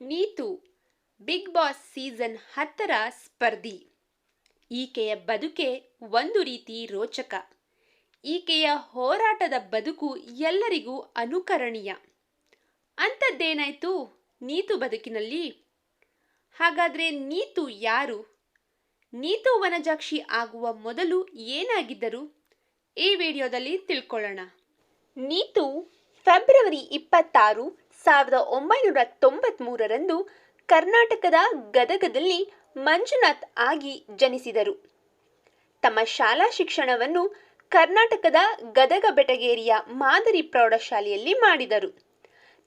Neetu Big Boss season 10ರ ಸ್ಪರ್ಧಿ. ಈಕೆಯ ಬದುಕೆ ಒಂದು ರೀತಿ ರೋಚಕ. ಈಕೆಯ ಹೋರಾಟದ ಬದುಕು ಎಲ್ಲರಿಗೂ ಅನುಕರಣೀಯ. ಅಂಥದ್ದೇನಾಯ್ತು ನೀತು ಬದುಕಿನಲ್ಲಿ? ಹಾಗಾದರೆ ನೀತು ಯಾರು? ನೀತು ವನಜಾಕ್ಷಿ ಆಗುವ ಮೊದಲು ಏನಾಗಿದ್ದರು? ಈ ವಿಡಿಯೋದಲ್ಲಿ ತಿಳ್ಕೊಳ್ಳೋಣ. ನೀತು ಫೆಬ್ರವರಿ 26, 1993ರಂದು ಕರ್ನಾಟಕದ ಗದಗದಲ್ಲಿ ಮಂಜುನಾಥ್ ಆಗಿ ಜನಿಸಿದರು. ತಮ್ಮ ಶಾಲಾ ಶಿಕ್ಷಣವನ್ನು ಕರ್ನಾಟಕದ ಗದಗ ಬೆಟಗೇರಿಯ ಮಾದರಿ ಪ್ರೌಢಶಾಲೆಯಲ್ಲಿ ಮಾಡಿದರು.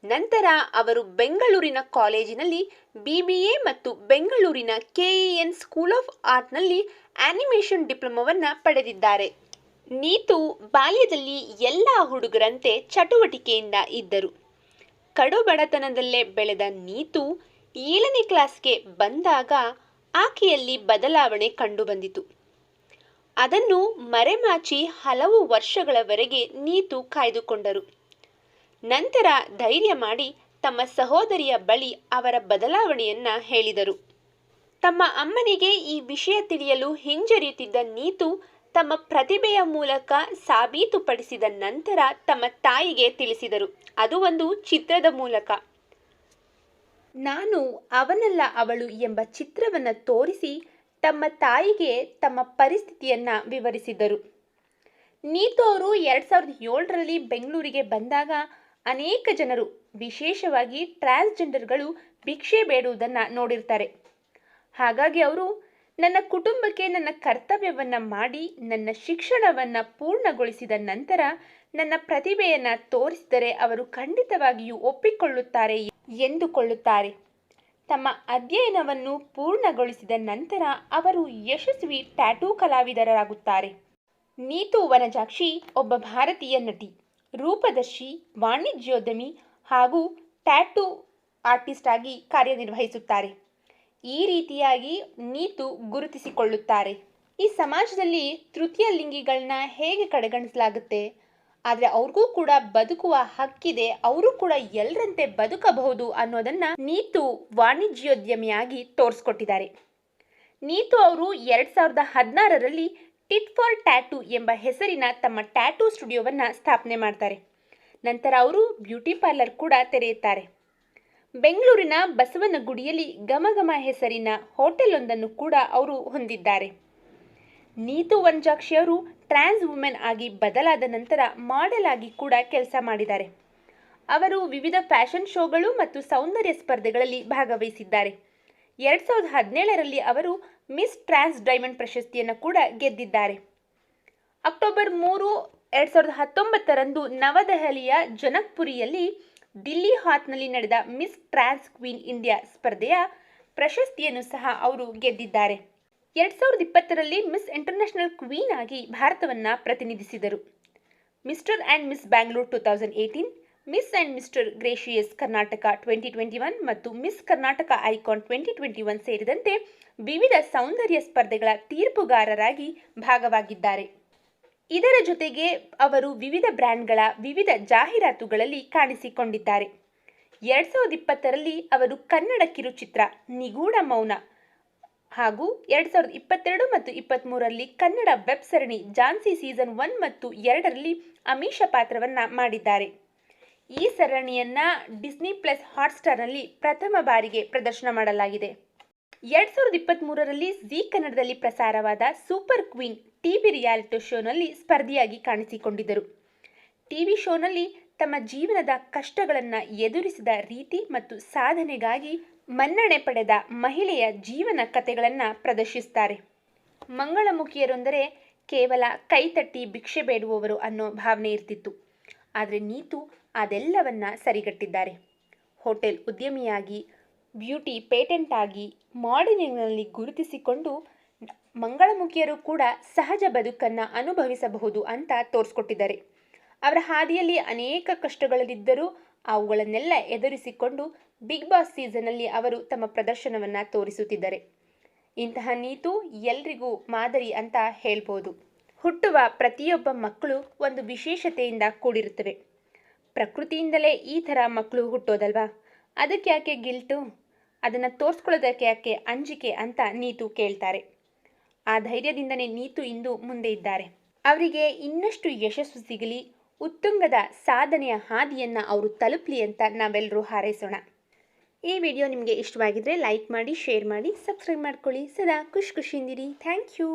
ನಂತರ ಅವರು ಬೆಂಗಳೂರಿನ ಕಾಲೇಜಿನಲ್ಲಿ BBA ಮತ್ತು ಬೆಂಗಳೂರಿನ KEN ಸ್ಕೂಲ್ ಆಫ್ ಆರ್ಟ್ನಲ್ಲಿ ಆನಿಮೇಷನ್ ಡಿಪ್ಲೊಮಾವನ್ನು ಪಡೆದಿದ್ದಾರೆ. ನೀತು ಬಾಲ್ಯದಲ್ಲಿ ಎಲ್ಲ ಹುಡುಗರಂತೆ ಚಟುವಟಿಕೆಯಿಂದ ಇದ್ದರು. ಕಡು ಬಡತನದಲ್ಲೇ ಬೆಳೆದ ನೀತು 7ನೇ ಕ್ಲಾಸ್ಗೆ ಬಂದಾಗ ಆಕೆಯಲ್ಲಿ ಬದಲಾವಣೆ ಕಂಡುಬಂದಿತು. ಅದನ್ನು ಮರೆಮಾಚಿ ಹಲವು ವರ್ಷಗಳವರೆಗೆ ನೀತು ಕಾಯ್ದುಕೊಂಡರು. ನಂತರ ಧೈರ್ಯ ಮಾಡಿ ತಮ್ಮ ಸಹೋದರಿಯ ಬಳಿ ಅವರ ಬದಲಾವಣೆಯನ್ನ ಹೇಳಿದರು. ತಮ್ಮ ಅಮ್ಮನಿಗೆ ಈ ವಿಷಯ ತಿಳಿಯಲು ಹಿಂಜರಿಯುತ್ತಿದ್ದ ನೀತು ತಮ್ಮ ಪ್ರತಿಭೆಯ ಮೂಲಕ ಸಾಬೀತುಪಡಿಸಿದ ನಂತರ ತಮ್ಮ ತಾಯಿಗೆ ತಿಳಿಸಿದರು. ಅದು ಒಂದು ಚಿತ್ರದ ಮೂಲಕ. ನಾನು ಅವನಲ್ಲ ಅವಳು ಎಂಬ ಚಿತ್ರವನ್ನು ತೋರಿಸಿ ತಮ್ಮ ತಾಯಿಗೆ ತಮ್ಮ ಪರಿಸ್ಥಿತಿಯನ್ನು ವಿವರಿಸಿದರು. ನೀತು ಅವರು 2007ರಲ್ಲಿ ಬೆಂಗಳೂರಿಗೆ ಬಂದಾಗ ಅನೇಕ ಜನರು, ವಿಶೇಷವಾಗಿ ಟ್ರಾನ್ಸ್ಜೆಂಡರ್ಗಳು ಭಿಕ್ಷೆ ಬೇಡುವುದನ್ನು ನೋಡಿರ್ತಾರೆ. ಹಾಗಾಗಿ ಅವರು ನನ್ನ ಕುಟುಂಬಕ್ಕೆ ನನ್ನ ಕರ್ತವ್ಯವನ್ನು ಮಾಡಿ ನನ್ನ ಶಿಕ್ಷಣವನ್ನು ಪೂರ್ಣಗೊಳಿಸಿದ ನಂತರ ನನ್ನ ಪ್ರತಿಭೆಯನ್ನು ತೋರಿಸಿದರೆ ಅವರು ಖಂಡಿತವಾಗಿಯೂ ಒಪ್ಪಿಕೊಳ್ಳುತ್ತಾರೆ ಎಂದುಕೊಳ್ಳುತ್ತಾರೆ. ತಮ್ಮ ಅಧ್ಯಯನವನ್ನು ಪೂರ್ಣಗೊಳಿಸಿದ ನಂತರ ಅವರು ಯಶಸ್ವಿ ಟ್ಯಾಟೂ ಕಲಾವಿದರಾಗುತ್ತಾರೆ. ನೀತು ವನಜಾಕ್ಷಿ ಒಬ್ಬ ಭಾರತೀಯ ನಟಿ, ರೂಪದರ್ಶಿ, ವಾಣಿಜ್ಯೋದ್ಯಮಿ ಹಾಗೂ ಟ್ಯಾಟೂ ಆರ್ಟಿಸ್ಟ್ ಆಗಿ ಕಾರ್ಯನಿರ್ವಹಿಸುತ್ತಾರೆ. ಈ ರೀತಿಯಾಗಿ ನೀತು ಗುರುತಿಸಿಕೊಳ್ಳುತ್ತಾರೆ. ಈ ಸಮಾಜದಲ್ಲಿ ತೃತೀಯ ಲಿಂಗಿಗಳನ್ನ ಹೇಗೆ ಕಡೆಗಣಿಸಲಾಗುತ್ತೆ, ಆದರೆ ಅವ್ರಿಗೂ ಕೂಡ ಬದುಕುವ ಹಕ್ಕಿದೆ, ಅವರು ಕೂಡ ಎಲ್ಲರಂತೆ ಬದುಕಬಹುದು ಅನ್ನೋದನ್ನ ನೀತು ವಾಣಿಜ್ಯೋದ್ಯಮಿಯಾಗಿ ತೋರಿಸ್ಕೊಟ್ಟಿದ್ದಾರೆ. ನೀತು ಅವರು 2016ರಲ್ಲಿ ಟಿಟ್ ಫಾರ್ ಟ್ಯಾಟೂ ಎಂಬ ಹೆಸರಿನ ತಮ್ಮ ಟ್ಯಾಟೂ ಸ್ಟುಡಿಯೋವನ್ನು ಸ್ಥಾಪನೆ ಮಾಡ್ತಾರೆ. ನಂತರ ಅವರು ಬ್ಯೂಟಿ ಪಾರ್ಲರ್ ಕೂಡ ತೆರೆಯುತ್ತಾರೆ. ಬೆಂಗಳೂರಿನ ಬಸವನಗುಡಿಯಲ್ಲಿ ಘಮಘಮ ಹೆಸರಿನ ಹೋಟೆಲ್ ಒಂದನ್ನು ಕೂಡ ಅವರು ಹೊಂದಿದ್ದಾರೆ. ನೀತು ವನಜಾಕ್ಷಿ ಅವರು ಟ್ರಾನ್ಸ್ ವುಮೆನ್ ಆಗಿ ಬದಲಾದ ನಂತರ ಮಾಡೆಲ್ ಆಗಿ ಕೂಡ ಕೆಲಸ ಮಾಡಿದ್ದಾರೆ. ಅವರು ವಿವಿಧ ಫ್ಯಾಷನ್ ಶೋಗಳು ಮತ್ತು ಸೌಂದರ್ಯ ಸ್ಪರ್ಧೆಗಳಲ್ಲಿ ಭಾಗವಹಿಸಿದ್ದಾರೆ. 2017ರಲ್ಲಿ ಅವರು ಮಿಸ್ ಟ್ರಾನ್ಸ್ ಡೈಮಂಡ್ ಪ್ರಶಸ್ತಿಯನ್ನು ಕೂಡ ಗೆದ್ದಿದ್ದಾರೆ. ಅಕ್ಟೋಬರ್ 3, 2019ರಂದು ನವದೆಹಲಿಯ ಜನಕ್ಪುರಿಯಲ್ಲಿ ದಿಲ್ಲಿ ಹಾತ್ನಲ್ಲಿ ನಡೆದ ಮಿಸ್ ಟ್ರಾನ್ಸ್ ಕ್ವೀನ್ ಇಂಡಿಯಾ ಸ್ಪರ್ಧೆಯ ಪ್ರಶಸ್ತಿಯನ್ನು ಸಹ ಅವರು ಗೆದ್ದಿದ್ದಾರೆ. 2020ರಲ್ಲಿ ಮಿಸ್ ಇಂಟರ್ನ್ಯಾಷನಲ್ ಕ್ವೀನ್ ಆಗಿ ಭಾರತವನ್ನು ಪ್ರತಿನಿಧಿಸಿದರು. Mister and miss Bangalore 2018, miss and mister gracious Karnataka 2021 ಮತ್ತು ಮಿಸ್ ಕರ್ನಾಟಕ ಐಕಾನ್ 2021 ಸೇರಿದಂತೆ ವಿವಿಧ ಸೌಂದರ್ಯ ಸ್ಪರ್ಧೆಗಳ ತೀರ್ಪುಗಾರರಾಗಿ ಭಾಗವಾಗಿದ್ದಾರೆ. ಇದರ ಜೊತೆಗೆ ಅವರು ವಿವಿಧ ಬ್ರ್ಯಾಂಡ್ಗಳ ವಿವಿಧ ಜಾಹೀರಾತುಗಳಲ್ಲಿ ಕಾಣಿಸಿಕೊಂಡಿದ್ದಾರೆ. 2020ರಲ್ಲಿ ಅವರು ಕನ್ನಡ ಕಿರುಚಿತ್ರ ನಿಗೂಢ ಮೌನ ಹಾಗೂ 2022 ಮತ್ತು 23ರಲ್ಲಿ ಕನ್ನಡ ವೆಬ್ ಸರಣಿ ಝಾನ್ಸಿ ಸೀಸನ್ 1 ಮತ್ತು 2ರಲ್ಲಿ ಅಮೀಷಾ ಪಾತ್ರವನ್ನು ಮಾಡಿದ್ದಾರೆ. ಈ ಸರಣಿಯನ್ನು ಡಿಸ್ನಿ ಪ್ಲಸ್ ಹಾಟ್ಸ್ಟಾರ್ನಲ್ಲಿ ಪ್ರಥಮ ಬಾರಿಗೆ ಪ್ರದರ್ಶನ ಮಾಡಲಾಗಿದೆ. 2023ರಲ್ಲಿ ಜೀ ಕನ್ನಡದಲ್ಲಿ ಪ್ರಸಾರವಾದ ಸೂಪರ್ ಕ್ವೀನ್ ಟಿವಿ ರಿಯಾಲಿಟಿ ಶೋನಲ್ಲಿ ಸ್ಪರ್ಧಿಯಾಗಿ ಕಾಣಿಸಿಕೊಂಡಿದ್ದರು. ಟಿವಿ ಶೋನಲ್ಲಿ ತಮ್ಮ ಜೀವನದ ಕಷ್ಟಗಳನ್ನು ಎದುರಿಸಿದ ರೀತಿ ಮತ್ತು ಸಾಧನೆಗಾಗಿ ಮನ್ನಣೆ ಪಡೆದ ಮಹಿಳೆಯ ಜೀವನ ಕಥೆಗಳನ್ನು ಪ್ರದರ್ಶಿಸುತ್ತಾರೆ. ಮಂಗಳಮುಖಿಯರೆಂದರೆ ಕೇವಲ ಕೈತಟ್ಟಿ ಭಿಕ್ಷೆ ಬೇಡುವವರು ಅನ್ನೋ ಭಾವನೆ ಇರ್ತಿತ್ತು. ಆದರೆ ನೀತು ಅದೆಲ್ಲವನ್ನ ಸರಿಗಟ್ಟಿದ್ದಾರೆ. ಹೋಟೆಲ್ ಉದ್ಯಮಿಯಾಗಿ, ಬ್ಯೂಟಿ ಪೇಟೆಂಟ್ ಆಗಿ, ಮಾಡೆಲಿಂಗ್ನಲ್ಲಿ ಗುರುತಿಸಿಕೊಂಡು ಮಂಗಳಮುಖಿಯರು ಕೂಡ ಸಹಜ ಬದುಕನ್ನು ಅನುಭವಿಸಬಹುದು ಅಂತ ತೋರಿಸ್ಕೊಟ್ಟಿದ್ದಾರೆ. ಅವರ ಹಾದಿಯಲ್ಲಿ ಅನೇಕ ಕಷ್ಟಗಳಿದ್ದರೂ ಅವುಗಳನ್ನೆಲ್ಲ ಎದುರಿಸಿಕೊಂಡು ಬಿಗ್ ಬಾಸ್ ಸೀಸನ್ನಲ್ಲಿ ಅವರು ತಮ್ಮ ಪ್ರದರ್ಶನವನ್ನು ತೋರಿಸುತ್ತಿದ್ದಾರೆ. ಇಂತಹ ನೀತು ಎಲ್ರಿಗೂ ಮಾದರಿ ಅಂತ ಹೇಳ್ಬೋದು. ಹುಟ್ಟುವ ಪ್ರತಿಯೊಬ್ಬ ಮಕ್ಕಳು ಒಂದು ವಿಶೇಷತೆಯಿಂದ ಕೂಡಿರುತ್ತವೆ. ಪ್ರಕೃತಿಯಿಂದಲೇ ಈ ಥರ ಮಕ್ಕಳು ಹುಟ್ಟೋದಲ್ವಾ? ಅದಕ್ಕೆ ಯಾಕೆ ಗಿಲ್ಟು, ಅದನ್ನು ತೋರಿಸ್ಕೊಳ್ಳೋದಕ್ಕೆ ಯಾಕೆ ಅಂಜಿಕೆ ಅಂತ ನೀತು ಕೇಳ್ತಾರೆ. ಆ ಧೈರ್ಯದಿಂದನೇ ನೀತು ಇಂದು ಮುಂದೆ ಇದ್ದಾರೆ. ಅವರಿಗೆ ಇನ್ನಷ್ಟು ಯಶಸ್ಸು ಸಿಗಲಿ, ಉತ್ತುಂಗದ ಸಾಧನೆಯ ಹಾದಿಯನ್ನು ಅವರು ತಲುಪಲಿ ಅಂತ ನಾವೆಲ್ಲರೂ ಹಾರೈಸೋಣ. ಈ ವಿಡಿಯೋ ನಿಮಗೆ ಇಷ್ಟವಾಗಿದ್ದರೆ ಲೈಕ್ ಮಾಡಿ, ಶೇರ್ ಮಾಡಿ, ಸಬ್ಸ್ಕ್ರೈಬ್ ಮಾಡ್ಕೊಳ್ಳಿ. ಸದಾ ಖುಷಿಯಿಂದಿರಿ. Thank you.